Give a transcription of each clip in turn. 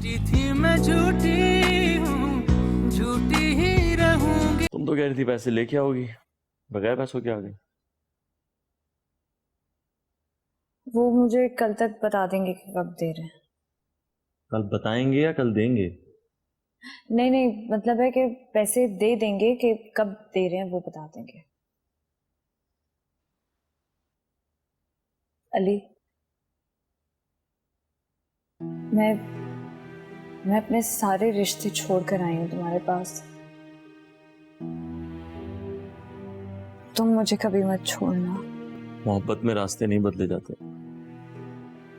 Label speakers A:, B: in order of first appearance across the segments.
A: झूठी थी मैं झूठी हूँ, झूठी ही रहूंगी।
B: तुम तो कह रही थी पैसे लेके आओगी, बगैर पैसों के आ गई।
C: वो मुझे कल तक बता देंगे कि कब दे रहे हैं।
B: कल बताएंगे या कल देंगे?
C: नहीं नहीं, मतलब है कि पैसे दे देंगे, कि कब दे रहे हैं वो बता देंगे। अली, मैं अपने सारे रिश्ते छोड़कर आई हूं तुम्हारे पास। तुम मुझे कभी मत छोड़ना।
B: मोहब्बत में रास्ते नहीं बदले जाते,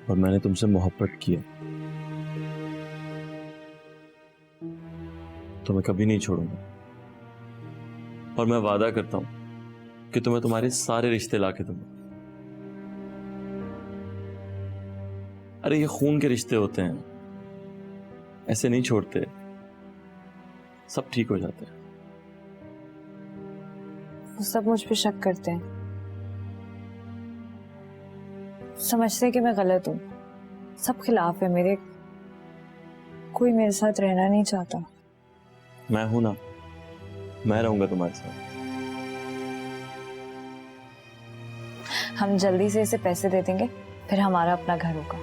B: और मैंने तुमसे मोहब्बत किया तो मैं कभी नहीं छोड़ूंगा। और मैं वादा करता हूं कि तुम्हें तुम्हारे सारे रिश्ते लाके दूंगा। अरे ये खून के रिश्ते होते हैं, ऐसे नहीं छोड़ते, सब ठीक हो जाते हैं।
C: वो सब मुझ पे शक करते हैं, समझते हैं कि मैं गलत हूं, सब खिलाफ है मेरे, कोई मेरे साथ रहना नहीं चाहता।
B: मैं हूं ना, मैं रहूंगा तुम्हारे साथ।
C: हम जल्दी से इसे पैसे दे देंगे, फिर हमारा अपना घर होगा।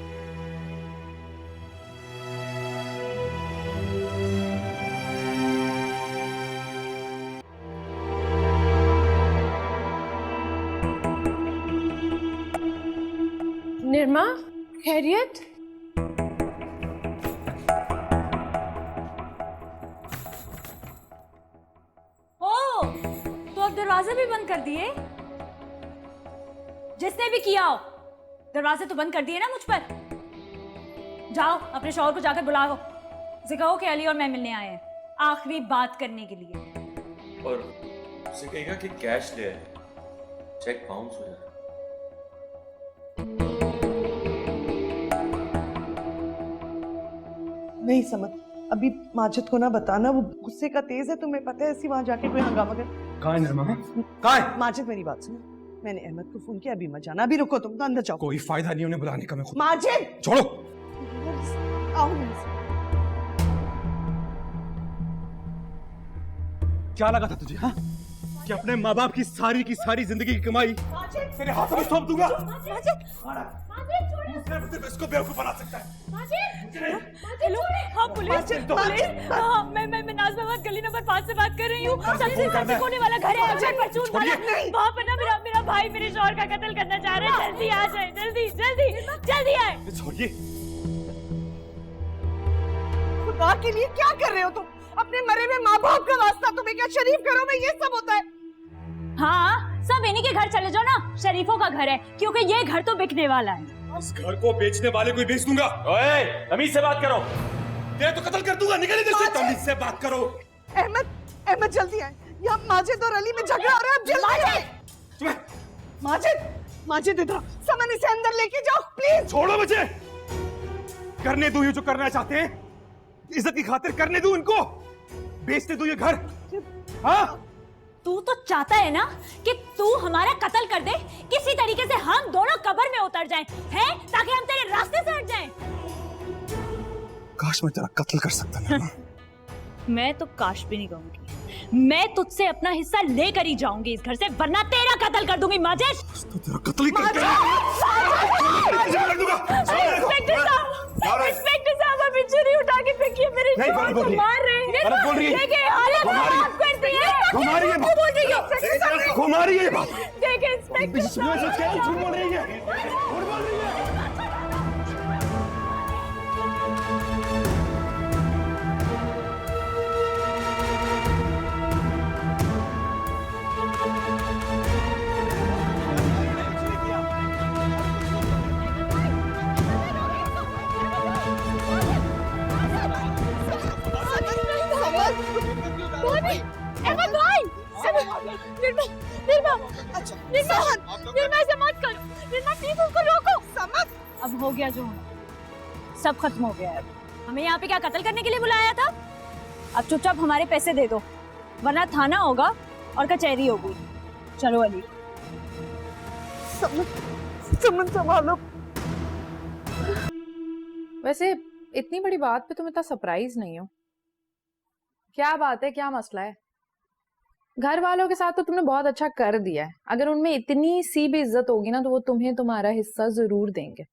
D: निर्मा, खैरियत?
E: ओ, तो अब दरवाजे भी बंद कर दिए? जिसने भी किया हो, दरवाजे तो बंद कर दिए ना मुझ पर। जाओ अपने शौहर को जाकर बुलाओ, उसे कहो कि अली और मैं मिलने आए हैं, आखिरी बात करने के लिए।
B: और उसे कहेगा कि कैश ले आए, चेक बाउंस हो जाए।
F: नहीं समझ, अभी माजिद को ना बताना, वो गुस्से का तेज है, तुम्हें पता है, ऐसी वहां जाके कोई हंगामा कर।
G: कहाँ है निर्मा? कहाँ है?
F: माजिद मेरी बात सुनो, मैंने अहमद को फोन किया, अभी मत जाना, अभी रुको, तुम तो अंदर जाओ।
G: कोई फायदा नहीं उन्हें बुलाने का, मैं खुद।
F: माजिद
G: छोड़ो।
F: आओ मेरे साथ।
G: क्या लगा था तुझे, हाँ? कि अपने माँ बाप की सारी जिंदगी की कमाई तेरे हाथों में सौंप दूंगा? इसको बेवकूफ बना सकता है।
E: हेलो, हाँ पुलिस, हाँ मैं नाज़ बात गली नंबर 5 से बात कर रही हूँ। सबसे कोने वाला घर है, अक्षर परचून वाला, वहाँ पर ना मेरा भाई मेरे शौहर का कत्ल करना चाह रहा है। जल्दी आ जाए, जल्दी आए।
G: छोड़िए।
F: खुदा के लिए क्या कर रहे हो तुम? अपने मरे हुए माँ बाप का वास्ता, तुम्हें क्या शरीफ घरों में ये सब होता है?
E: हाँ, सब इन्हीं के घर चले जाओ ना, शरीफों का घर है, क्योंकि ये घर तो बिकने वाला है।
G: इस घर को बेचने वाले को ही बेच दूंगा।
B: ओए, तमीज से बात करो।
G: तेरे तो कत्ल कर दूंगा, निकल इधर से। तमीज से बात करो।
F: अहमद जल्दी आए, यहाँ माजिद और अली में झगड़ा हो रहा है, अब जल्दी आए। माजिद इधर, समन इसे अंदर लेके जाओ प्लीज।
G: छोड़ो मुझे, करने दो ये जो करना चाहते हैं, इज्जत की खातिर करने दो इनको, बेचने दो ये घर। हाँ,
E: तू तो चाहता है ना कि तू हमारा कत्ल कर दे, किसी तरीके से हम दोनों कब्र में उतर जाएं, हैं, ताकि हम तेरे रास्ते से हट जाएं।
G: काश मैं तेरा कत्ल कर सकता ना।
E: मैं तो काश भी नहीं कहूंगी, मैं तुझसे अपना हिस्सा लेकर ही जाऊंगी इस घर से, वरना तेरा कत्ल कर दूंगी। माजिद,
G: तो तेरा कत्ल ही कर दूंगा।
E: इंस्पेक्टर साहब, अभी छुरी उठा के फेंकिए, मेरे शौहर को मार रहे हैं।
G: गलत बोल रही है।
E: देखिए हालत खराब कर दी है।
G: घुमा रही है, घुमा रही है बात।
E: देखिए इंस्पेक्टर साहब,
G: झूठ बोल रही है।
E: अहमद भाई, निर्मा ऐसे मत करो, निर्मा प्लीज उसको रोको। समझ, अब हो गया जो होना, सब खत्म हो गया है। हमें यहाँ पे क्या कत्ल करने के लिए बुलाया था? अब चुपचाप हमारे पैसे दे दो, वरना थाना होगा और कचहरी होगी। चलो अली।
F: समन संभालो।
D: वैसे इतनी बड़ी बात पे तुम इतना सरप्राइज नहीं हो। क्या बात है, क्या मसला है? घर वालों के साथ तो तुमने बहुत अच्छा कर दिया है। अगर उनमें इतनी सी भी इज्जत होगी ना तो वो तुम्हें तुम्हारा हिस्सा जरूर देंगे।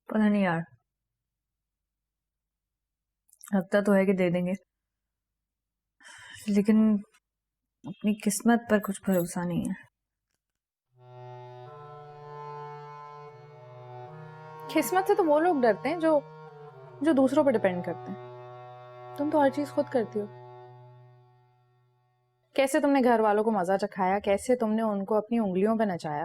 C: पता नहीं यार, लगता तो है कि दे देंगे, लेकिन अपनी किस्मत पर कुछ भरोसा नहीं है।
D: किस्मत से तो वो लोग डरते हैं जो जो दूसरों पर डिपेंड करते हैं। तुम तो हर चीज खुद करती हो। कैसे तुमने घर वालों को मजा चखाया, कैसे तुमने उनको अपनी उंगलियों पर नचाया।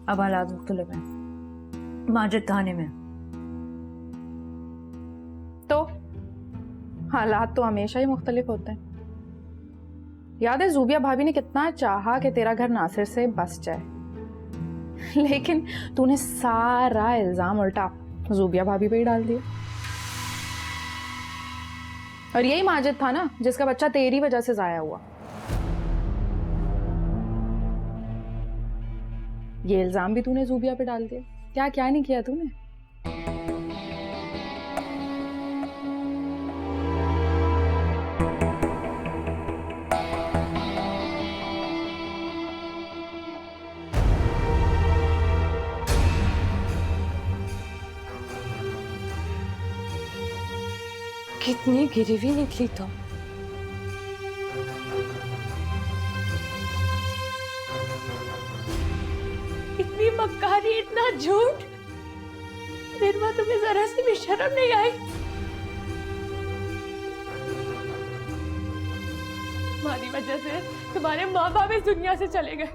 C: अब हालात मुख्तलिफ हैं। माजिद थाने में।
D: तो हालात तो हमेशा ही मुख्तलिफ होते हैं। याद है जूबिया भाभी ने कितना चाहा कि तेरा घर नासिर से बस जाए, लेकिन तूने सारा इल्जाम उल्टा जूबिया भाभी पे ही डाल दिया। और यही माजिद था ना जिसका बच्चा तेरी वजह से जाया हुआ। ये इल्जाम भी तूने जूबिया पे डाल दिया। क्या क्या नहीं किया तूने।
E: कितनी गिरी हुई निकली तुम। इतनी मक्कारी, इतना झूठ। निर्मा, तुम्हें जरा सी भी शर्म नहीं आई? तुम्हारी वजह से तुम्हारे माँ बाप इस दुनिया से चले गए।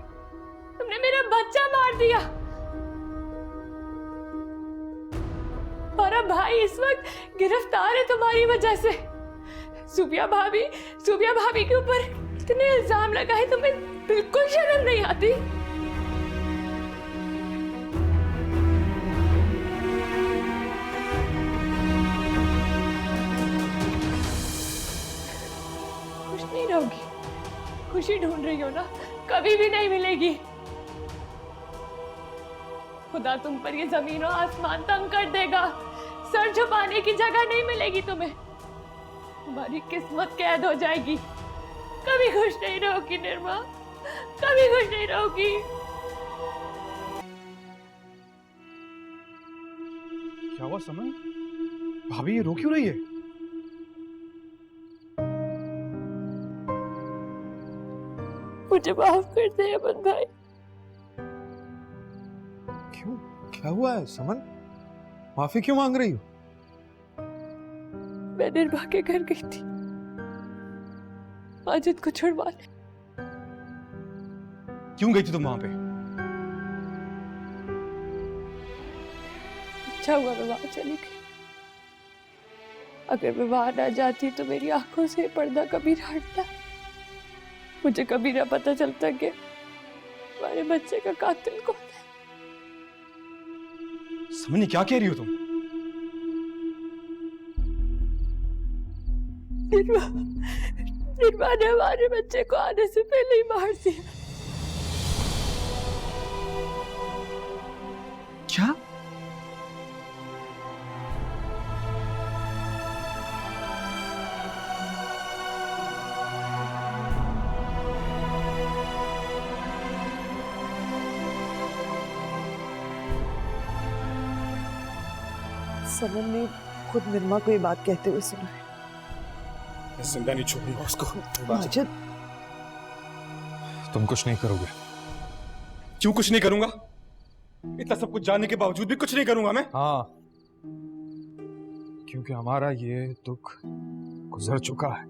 E: तुमने मेरा बच्चा मार दिया और अब भाई इस वक्त गिरफ्तार है तुम्हारी वजह से। सूबिया भाभी के ऊपर इतने इल्जाम लगाए, तुम्हें बिल्कुल शर्म नहीं आती? खुश नहीं रहोगी? खुशी ढूंढ रही हो ना? कभी भी नहीं मिलेगी। खुदा तुम पर ये जमीन और आसमान तंग कर देगा। सर छुपाने की जगह नहीं मिलेगी तुम्हें। तुम्हारी किस्मत कैद हो जाएगी। कभी खुश नहीं रहोगी निर्मा, कभी खुश नहीं रहोगी।
G: क्या हुआ समन? भाभी ये रो क्यों रही है?
E: मुझे माफ कर दे अमन भाई।
H: क्यों, क्या हुआ है समन? माफी क्यों मांग रही हो?
E: मैं निर्मा के घर गई थी माजिद को छुड़वाने।
G: क्यों गई थी तुम वहां पे?
E: अच्छा हुआ मैं वहां चली गई। अगर मैं वहां ना जाती तो मेरी आंखों से पर्दा कबीर हटता। मुझे कभी ना पता चलता कि हमारे बच्चे का कातिल कौन है।
G: समझ क्या कह रही हो तुम?
E: निर्मा ने हमारे बच्चे को आने से पहले ही मार दिया।
G: क्या?
F: समन ने खुद निर्मा को ये बात कहते हुए सुना है।
G: मैं जिंदा नहीं छोड़ूंगा उसको।
F: माजिद,
H: तुम कुछ नहीं करोगे?
G: क्यों कुछ नहीं करूंगा? इतना सब कुछ जानने के बावजूद भी कुछ नहीं करूंगा मैं?
H: हाँ, क्योंकि हमारा ये दुख गुजर चुका है।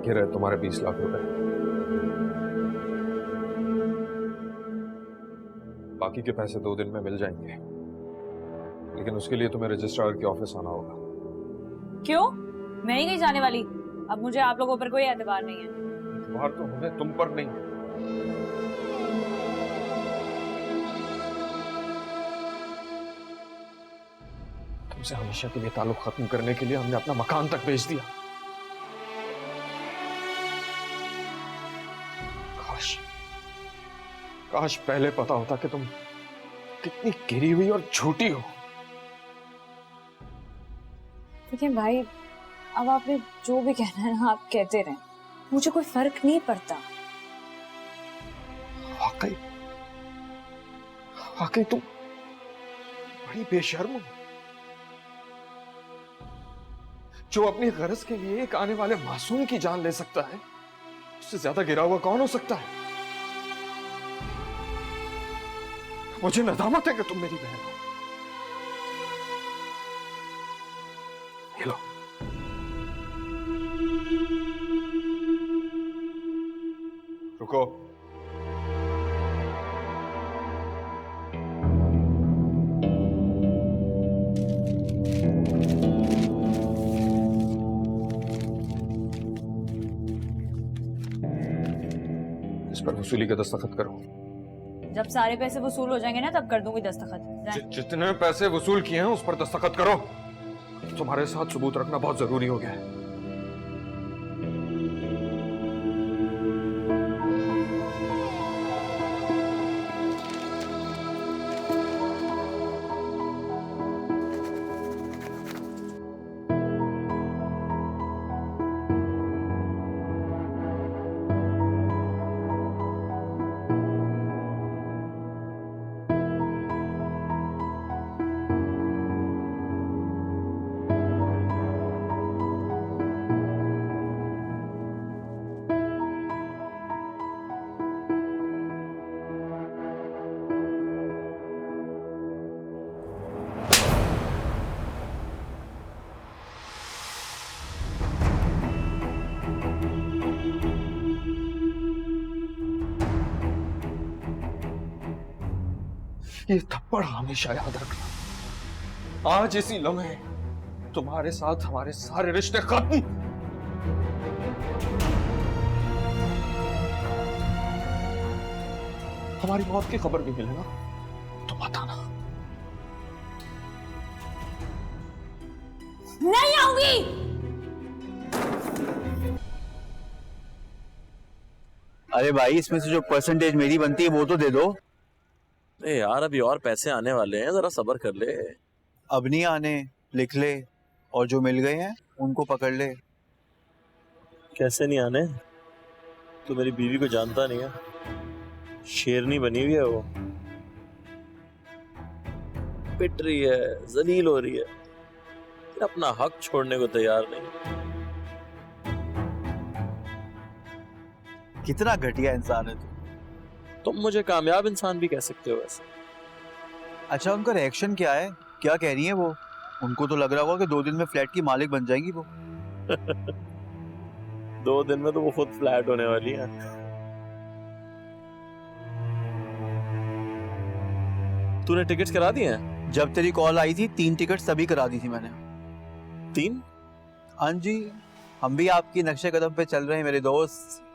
H: ये रहे तुम्हारे 20 लाख रुपए। बाकी के पैसे 2 दिन में मिल जाएंगे, लेकिन उसके लिए तुम्हें रजिस्ट्रार के ऑफिस आना होगा।
E: क्यों? मैं ही नहीं जाने वाली। अब मुझे आप लोगों पर कोई एतबार नहीं है।
G: एतबार तो हमें तुम पर नहीं है। तुमसे हमेशा के लिए ताल्लुक खत्म करने के लिए हमने अपना मकान तक बेच दिया। काश काश पहले पता होता कि तुम कितनी गिरी हुई और झूठी हो।
C: लेकिन भाई अब आपने जो भी कहना है ना आप कहते रहें, मुझे कोई फर्क नहीं पड़ता।
G: वाकई वाकई तुम बड़ी बेशर्म हो, जो अपनी गरज के लिए एक आने वाले मासूम की जान ले सकता है। उससे ज्यादा गिरा हुआ कौन हो सकता है? मुझे नदामत है कि तुम मेरी बहन हो। ये लो, रुको। इस पर वसूली का दस्तखत करो।
E: जब सारे पैसे वसूल हो जाएंगे ना तब कर दूंगी दस्तखत।
G: जितने पैसे वसूल किए हैं उस पर दस्तखत करो। तुम्हारे साथ सबूत रखना बहुत जरूरी हो गया है। ये थप्पड़ हमेशा याद रखना। आज इसी लम्हे तुम्हारे साथ हमारे सारे रिश्ते खत्म। हमारी मौत की खबर भी मिले ना तो बताना।
E: नहीं आऊंगी।
I: अरे भाई इसमें से जो परसेंटेज मेरी बनती है वो तो दे दो।
B: अरे यार अभी और पैसे आने वाले हैं, जरा सब्र कर ले।
I: अब नहीं आने, लिख ले, और जो मिल गए हैं उनको पकड़ ले।
B: कैसे नहीं आने? तो मेरी बीवी को जानता नहीं है, शेरनी बनी हुई है वो, पिट रही है, जलील हो रही है, फिर अपना हक छोड़ने को तैयार नहीं।
I: कितना घटिया इंसान है तू।
B: तुम मुझे कामयाब इंसान भी कह सकते हो वैसे।
I: अच्छा उनका रिएक्शन क्या है, क्या कह रही है वो? उनको तो लग रहा होगा कि 2 दिन में फ्लैट की मालिक बन जाएंगी वो।
B: 2 दिन में तो वो खुद फ्लैट होने वाली है। तूने टिकट्स करा दिए हैं?
I: जब तेरी कॉल आई थी 3 टिकट तभी करा दी थी मैंने।
B: 3?
I: हाँ जी, हम भी आपकी नक्शे कदम पे चल रहे हैं मेरे दोस्त।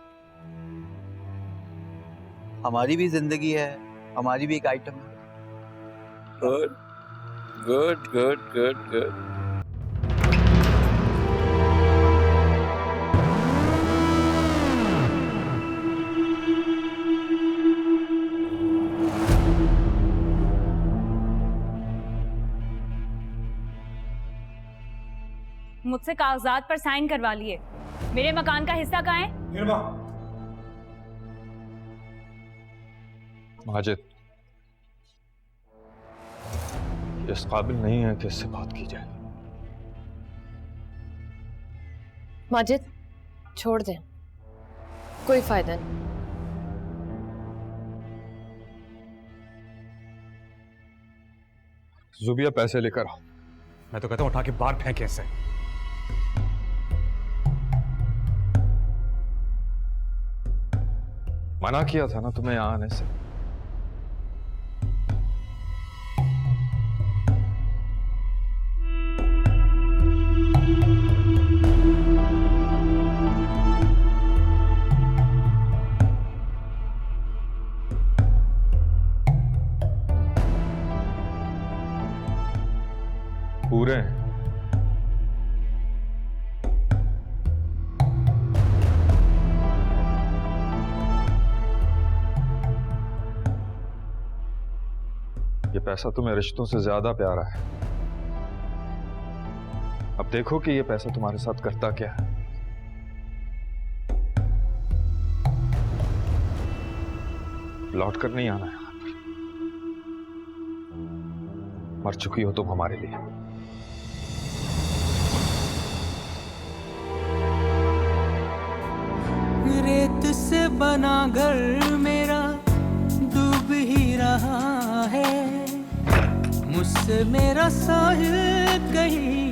I: हमारी भी जिंदगी है, हमारी भी एक आइटम है।
B: Good good good good good.
E: मुझसे कागजात पर साइन करवा लिए। मेरे मकान का हिस्सा कहाँ है?
G: माजिद, इस काबिल नहीं है कि इससे बात की जाए।
J: माजिद छोड़ दे, कोई फायदा नहीं।
G: जुबिया पैसे लेकर आओ। मैं तो कहता हूं उठा के बाहर फेंके इसे। मना किया था ना तुम्हें यहां आने से।
H: पैसा तुम्हें रिश्तों से ज्यादा प्यारा है। अब देखो कि ये पैसा तुम्हारे साथ करता क्या है। लौट कर नहीं आना है, मर चुकी हो तुम हमारे लिए।
A: रेत से बना घर मेरा डूब ही रहा है, मुझसे मेरा साहिल कहीं